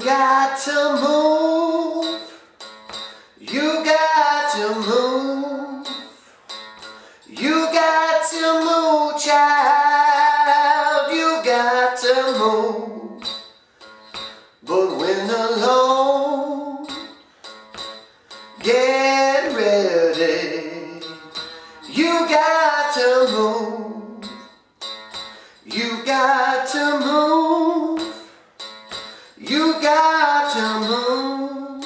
got to move. You got to move. You got to move, child. You got to move. But when alone, get ready. You got to move. You got to move. You got to move.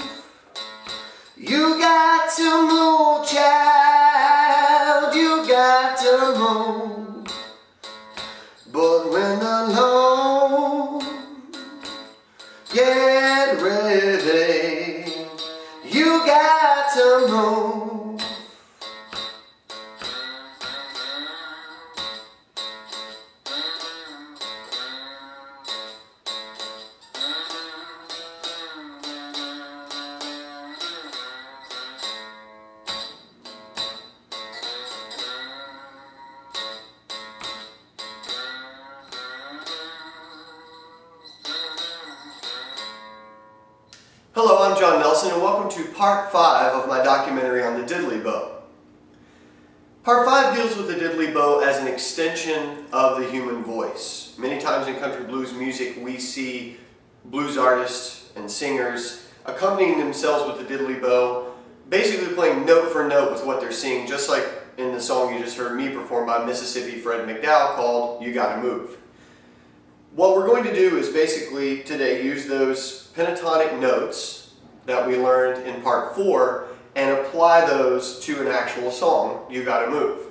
You got to move, child. You got to move. But when alone, get ready. You got to move. Hello, I'm John Nelson and welcome to Part 5 of my documentary on the Diddley Bow. Part 5 deals with the Diddley Bow as an extension of the human voice. Many times in country blues music we see blues artists and singers accompanying themselves with the Diddley Bow, basically playing note for note with what they're singing, just like in the song you just heard me perform by Mississippi Fred McDowell called You Gotta Move. What we're going to do is basically today use those pentatonic notes that we learned in Part 4 and apply those to an actual song, You Gotta Move.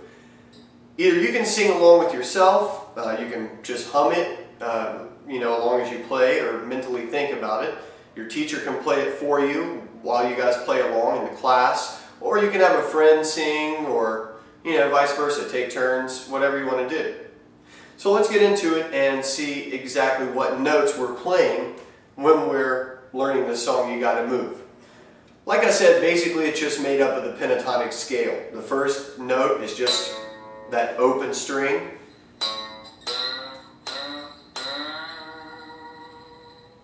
Either you can sing along with yourself, you can just hum it, along as you play or mentally think about it. Your teacher can play it for you while you guys play along in the class, or you can have a friend sing, or vice versa, take turns, whatever you want to do. So let's get into it and see exactly what notes we're playing when we're learning the song You Gotta Move. Like I said, basically it's just made up of the pentatonic scale. The first note is just that open string.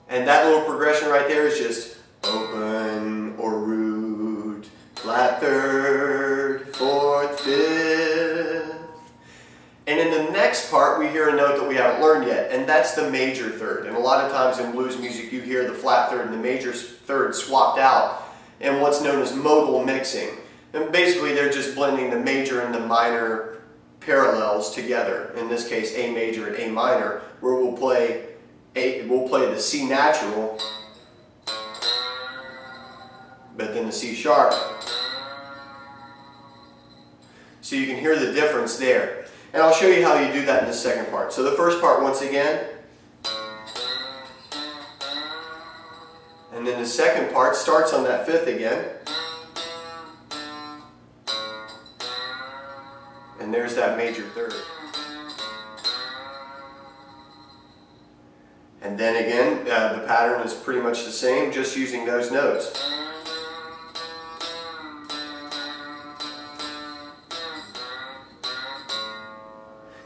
And that little progression right there is just open or root, flat third, fourth, fifth. And in the next part, we hear a note that we haven't learned yet, and that's the major third. And a lot of times in blues music, you hear the flat third and the major third swapped out in what's known as modal mixing. And basically, they're just blending the major and the minor parallels together. In this case, A major and A minor, where we'll play the C natural, but then the C sharp. So you can hear the difference there. And I'll show you how you do that in the second part. So the first part once again. And then the second part starts on that fifth again. And there's that major third. And then again, the pattern is pretty much the same, just using those notes.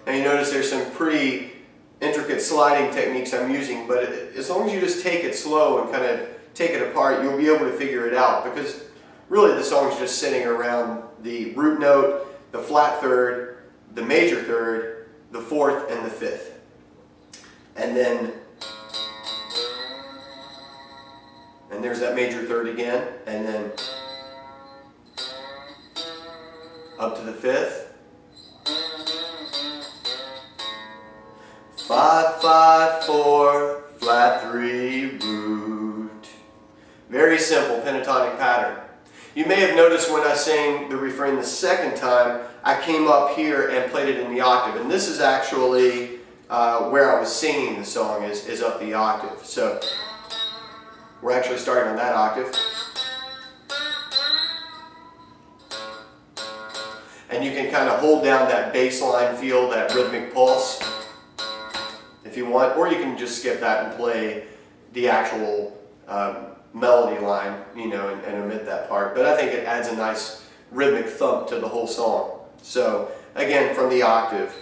And you notice there's some pretty intricate sliding techniques I'm using, but as long as you just take it slow and kind of take it apart, you'll be able to figure it out, because really the song's just sitting around the root note, the flat third, the major third, the fourth, and the fifth. And there's that major third again, and then up to the fifth. 5, 5, 4, flat 3, root. Very simple pentatonic pattern. You may have noticed when I sang the refrain the second time, I came up here and played it in the octave. And this is actually where I was singing the song, is up the octave. So we're actually starting on that octave. And you can kind of hold down that bass line feel, that rhythmic pulse, if you want, or you can just skip that and play the actual melody line, and omit that part. But I think it adds a nice rhythmic thump to the whole song. So again, from the octave.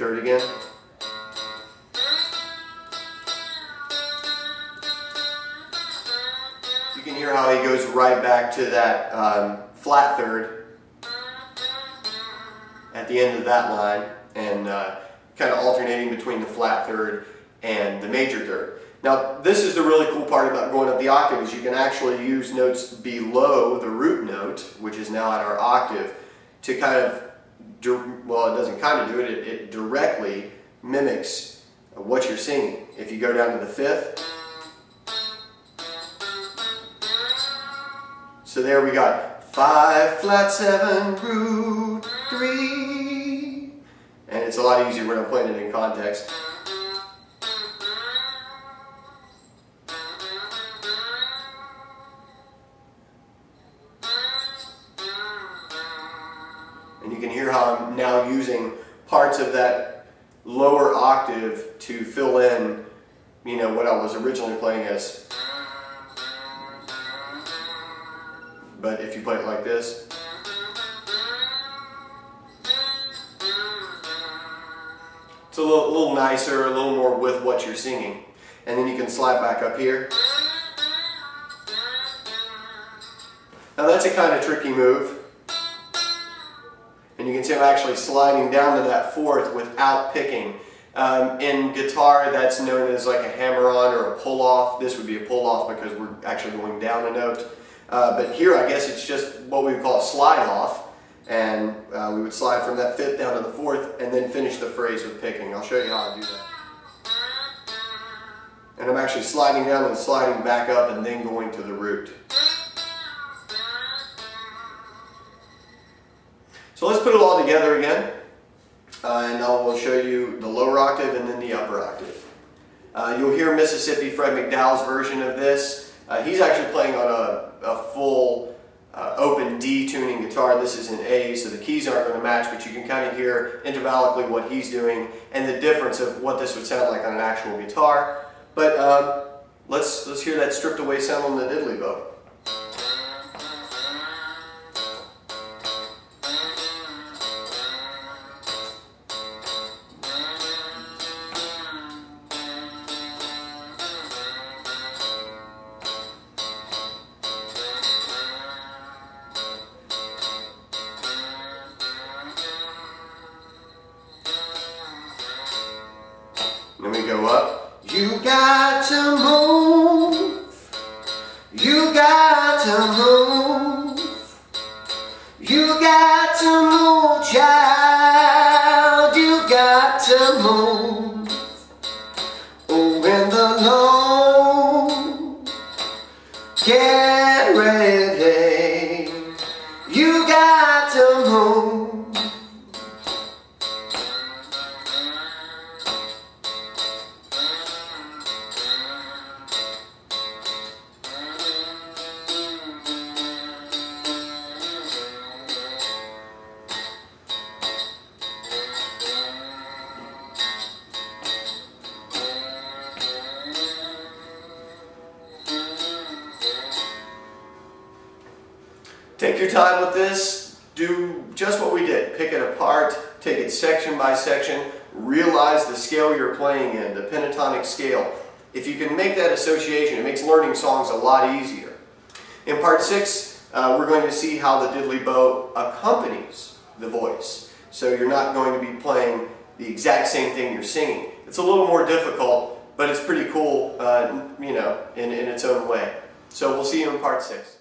third again. You can hear how he goes right back to that flat third at the end of that line, and kind of alternating between the flat third and the major third. Now, this is the really cool part about going up the octave, is you can actually use notes below the root note, which is now at our octave, to kind of, well, it doesn't kind of do it, it directly mimics what you're singing. If you go down to the fifth, so there we got 5, flat 7, root 3, and it's a lot easier when I'm playing it in context. And you can hear how I'm now using parts of that lower octave to fill in, you know, what I was originally playing as. But if you play it like this, it's a little nicer, a little more with what you're singing. And then you can slide back up here. Now that's a kind of tricky move. And you can see I'm actually sliding down to that fourth without picking. In guitar, that's known as like a hammer-on or a pull-off. This would be a pull-off because we're actually going down a note. But here, I guess it's just what we would call a slide-off. And we would slide from that fifth down to the fourth and then finish the phrase with picking. I'll show you how I do that. And I'm actually sliding down and sliding back up and then going to the root. So let's put it all together again, and I will show you the lower octave and then the upper octave. You'll hear Mississippi Fred McDowell's version of this. He's actually playing on a full open D tuning guitar. This is in A, so the keys aren't going to match, but you can kind of hear intervallically what he's doing and the difference of what this would sound like on an actual guitar. But let's hear that stripped away sound on the Diddley Bow. Then we go up. You got to move. You got to move. You got to move, child. You got to move. Oh, when the low get ready. You got to move. Take your time with this, do just what we did, pick it apart, take it section by section, realize the scale you're playing in, the pentatonic scale. If you can make that association, it makes learning songs a lot easier. In part 6, we're going to see how the Diddley Bow accompanies the voice. So you're not going to be playing the exact same thing you're singing. It's a little more difficult, but it's pretty cool, you know, in its own way. So we'll see you in part 6.